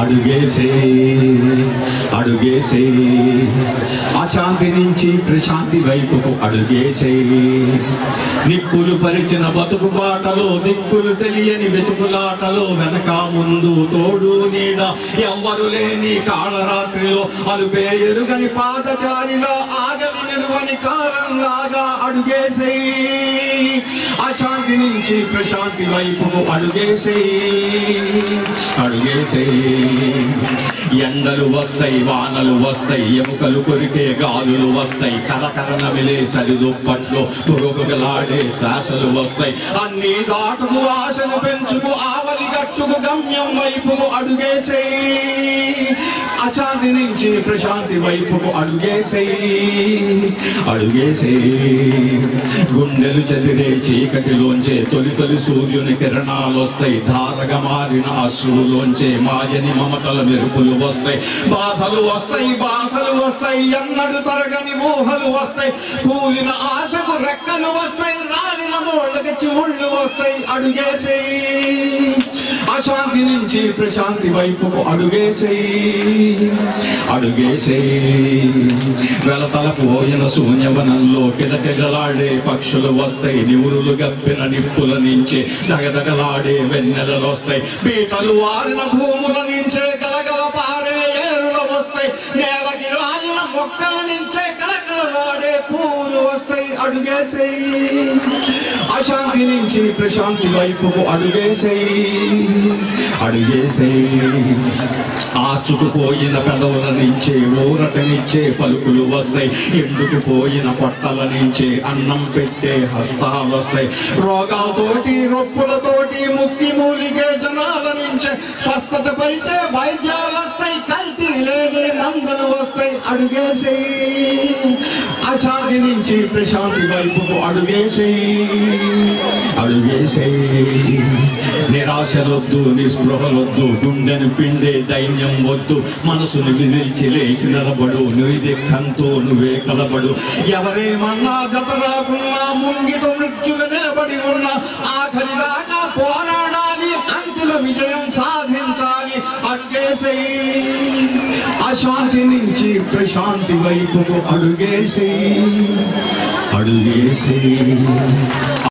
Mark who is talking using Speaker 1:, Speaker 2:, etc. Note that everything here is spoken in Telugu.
Speaker 1: అడుగేసే అడుగేసే అశాంతి నుంచి ప్రశాంతి వైపుకు అడుగేసే నిప్పులు పరిచిన బతుకు బాటలో దిక్కులు తెలియని వెతుకులాటలో వెనక ముందు తోడు నీడ ఎవ్వరు లేని కాళరాత్రిలో అలుపే ఎరుగని పాదచారిలో ఆగలి నిలువని కాలంలాగా అడుగేసే అశాంతి నుంచి ప్రశాంతి వైపుకు అడుగేసే అడుగేసే ఎండలు వస్తాయి వానలు వస్తాయి ఎముకలు కొరికే గాలులు వస్తాయి కరకరన వెలే చలి దుప్పట్లో పురుగులాడే శ్వాసలు వస్తాయి అన్ని దాటుకు ఆశను పెంచుకు ఆవలి గట్టుకు గమ్యం వైపుకు అడుగేసే అశాంతి నుంచి ప్రశాంతి వైపుకు అడుగేసే అడుగేసే గుండెలు చెదిరే చీకటిలోంచే తొలి తొలి సూర్యుని కిరణాలు వస్తాయి ధారగా మారిన అశ్రులోంచే మాయని మమతల మెరుపులు వస్తాయి బాధలు వస్తాయి బాధలు వస్తాయి ఎన్నడు తరగని ఊహలు వస్తాయి కూలిన ఆశకు రెక్కలు వస్తాయి రాలిన మోళ్ళకి చూళ్ళు వస్తాయి అడుగేసే అశాంతి నుంచి ప్రశాంతి వైపుకు అడుగేసే అడుగేసే వెలతలకు పోయిన శూన్యవనంలో కిలకిలలాడే పక్షులు వస్తాయి నివురులు గప్పిన నిప్పుల నుంచి దగదగలాడే వెన్నెలలు వస్తాయి పీతలు వారిన భూముల నుంచే గలగల పారే ఏరులు వస్తాయి నేలకి రాలిన మొక్కల నుంచే కలకలలాడే పూలు వస్తాయి అడుగేసే అశాంతి నుంచి ప్రశాంతి వైపుకు అడుగేసే అడుగేసే ఆచుకుపోయిన పెదవుల నుంచే ఊరటనిచ్చే పలుకులు వస్తాయి ఎండుకుపోయిన పొట్టల నుంచే అన్నం పెట్టే హస్తాలు వస్తాయి రోగాలతోటి రొప్పులతోటి ముక్కి మూలిగే జనాల నుంచే స్వస్థత పరిచే వైద్యాలు వస్తాయి కల్తీ లేని మందులు వస్తాయి అడుగేసే అశాంతి నుంచి ప్రశాంతి వైపుకు అడుగేసే అడుగేసే నిరాశలొద్దు నిస్పృహలొద్దు గుండెను పిండే దైన్యం వద్దు మనసును విదిల్చి లేచి నిలబడు నువ్వు దిక్కంతో నువ్వే కలబడు ఎవరేమన్నా జతరాకున్నా ముంగితో మృత్యులు నిలబడి ఉన్నా ఆఖరి దాకా పోరాడాలి అంతిమ విజయం సాధించాలి అడుగేసే అశాంతి నుంచి ప్రశాంతి వైపుకు అడుగేసే అడుగేసే